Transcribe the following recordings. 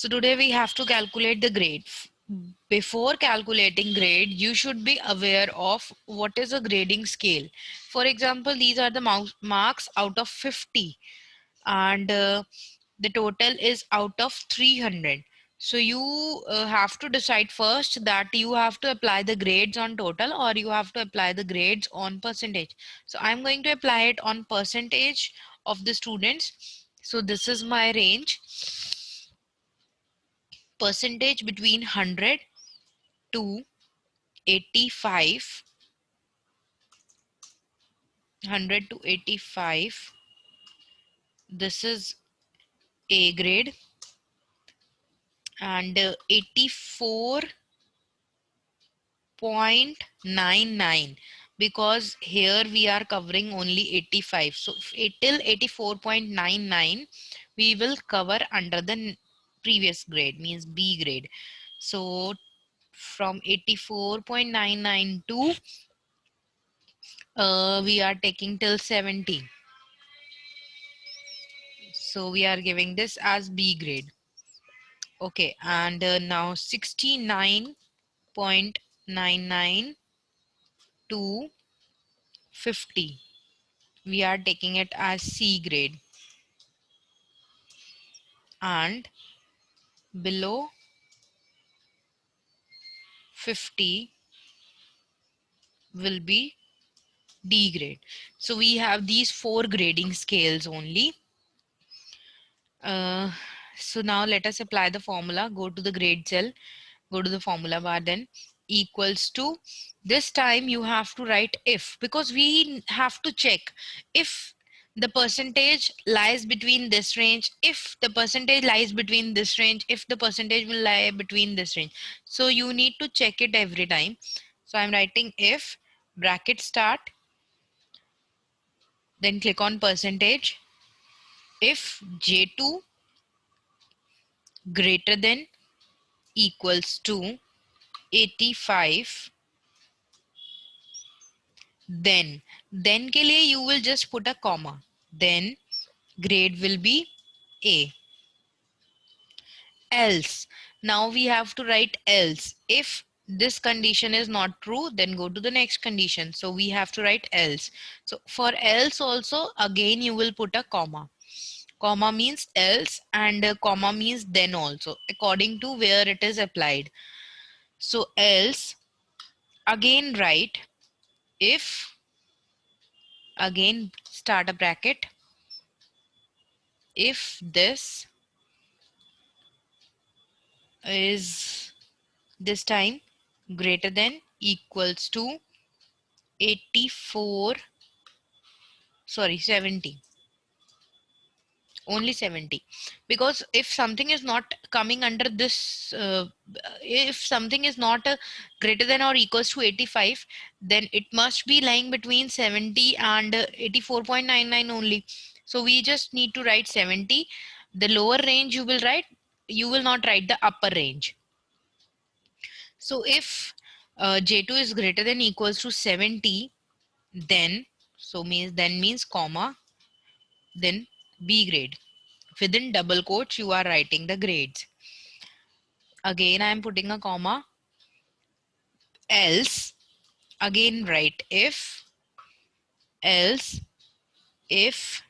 So today we have to calculate the grade. Before calculating grade, you should be aware of what is a grading scale. For example, these are the marks out of 50 and the total is out of 300. So you have to decide first that you have to apply the grades on total or you have to apply the grades on percentage. So I'm going to apply it on percentage of the students. So this is my range. Percentage between 100 to 85, 100 to 85. This is A grade, and 84.99, because here we are covering only 85. So till 84.99 we will cover under the previous grade, means B grade. So from 84.99 to we are taking till 70. So we are giving this as B grade. Okay, and now 69.99 to 50. We are taking it as C grade. And below 50 will be D grade. So we have these 4 grading scales only. Uh, so now let us apply the formula. Go to the grade cell, go to the formula bar, then equals to, this time you have to write if, because we have to check if the percentage lies between this range, if the percentage lies between this range, if the percentage will lie between this range. So you need to check it every time. So I'm writing if, bracket start, then click on percentage. If J2 greater than equals to 85, then के लिए you will just put a comma, then grade will be A. Else, now we have to write else. If this condition is not true, then go to the next condition. So we have to write else. So for else also, again you will put a comma. Comma means else, and comma means then also, according to where it is applied. So else, again write if, again start a bracket, if this is this time greater than equals to 84, sorry 70, only 70, because if something is not coming under this if something is not greater than or equals to 85, then it must be lying between 70 and 84.99 only. So we just need to write 70. The lower range you will write, you will not write the upper range. So if J2 is greater than equals to 70, then means comma, then B grade. Within double quotes you are writing the grades. Again I am putting a comma. Else, again write if, else if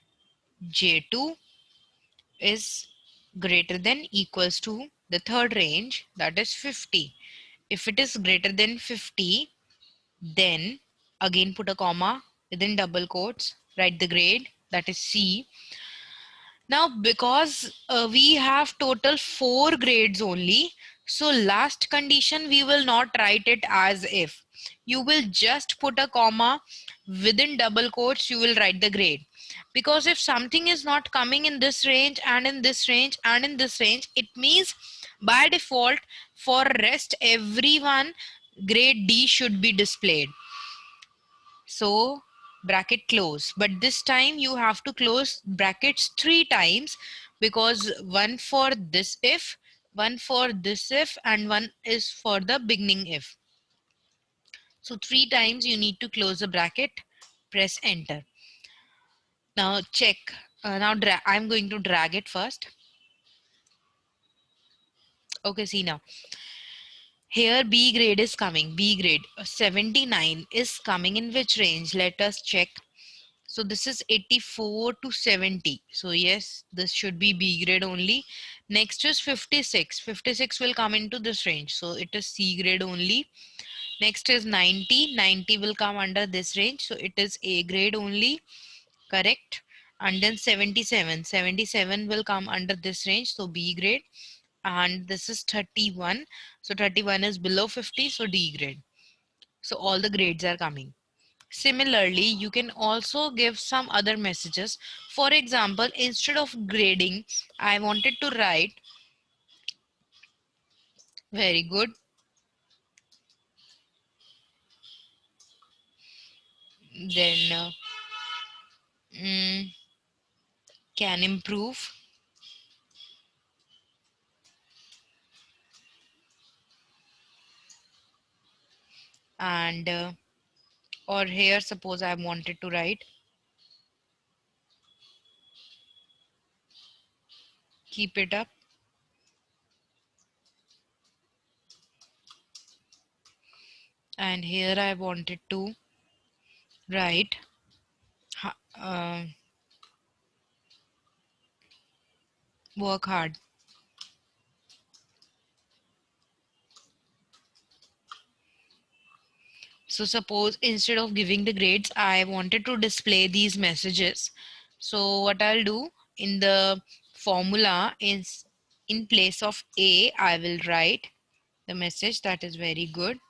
J2 is greater than equals to the third range, that is 50. If it is greater than 50, then again put a comma, within double quotes write the grade, that is C. Now because we have total 4 grades only, so last condition we will not write it as if. You will just put a comma, within double quotes you will write the grade. Because if something is not coming in this range and in this range and in this range, it means by default for rest everyone grade D should be displayed. So bracket close, but this time you have to close brackets 3 times, because one for this if, one for this if, and one is for the beginning if. So 3 times you need to close the bracket, press enter. Now check, now I'm going to drag it first. Okay, see now. Here B grade is coming. B grade 79 is coming in which range? Let us check. So this is 84 to 70. So yes, this should be B grade only. Next is 56. 56 will come into this range. So it is C grade only. Next is 90. 90 will come under this range. So it is A grade only. Correct. And then 77. 77 will come under this range. So B grade. And this is 31. So 31 is below 50. So D grade. So all the grades are coming. Similarly, you can also give some other messages. For example, instead of grading, I wanted to write very good, then mm, can improve, and or here suppose I wanted to write keep it up, and here I wanted to write work hard. So suppose instead of giving the grades, I wanted to display these messages. So what I'll do in the formula is in place of A, I will write the message that is very good.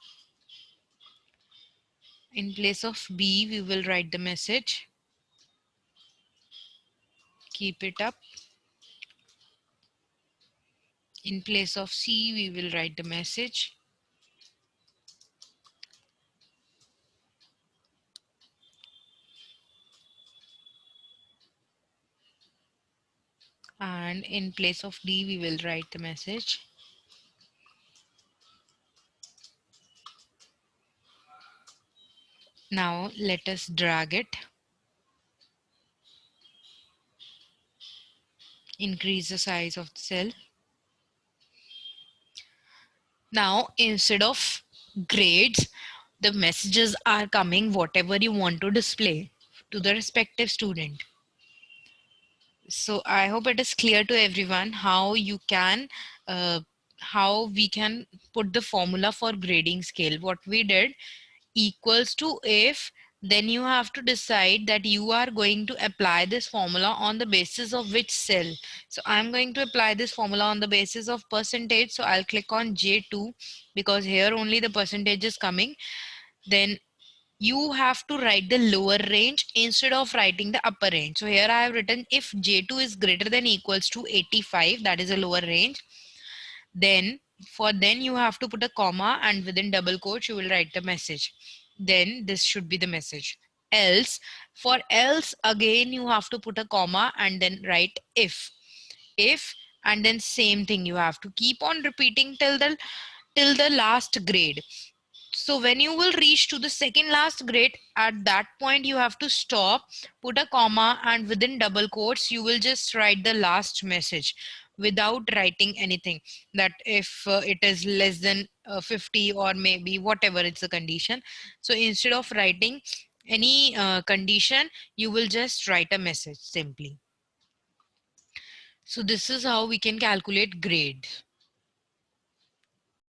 In place of B, we will write the message keep it up. In place of C, we will write the message and in place of D, we will write the message. Now let us drag it, increase the size of the cell. Now instead of grades, the messages are coming whatever you want to display to the respective student. So I hope it is clear to everyone how you can how we can put the formula for grading scale. What we did, equals to if, then you have to decide that you are going to apply this formula on the basis of which cell. So I'm going to apply this formula on the basis of percentage. So I'll click on J2 because here only the percentage is coming. Then you have to write the lower range instead of writing the upper range. So here I have written if J2 is greater than equals to 85, that is a lower range. Then then you have to put a comma and within double quotes you will write the message. Then this should be the message. Else, for else again you have to put a comma and then write if, and then same thing you have to keep on repeating till the last grade. So when you will reach to the second last grade, at that point you have to stop, put a comma, and within double quotes you will just write the last message without writing anything, that if it is less than 50 or maybe whatever it's the condition. So instead of writing any condition, you will just write a message simply. So this is how we can calculate grade.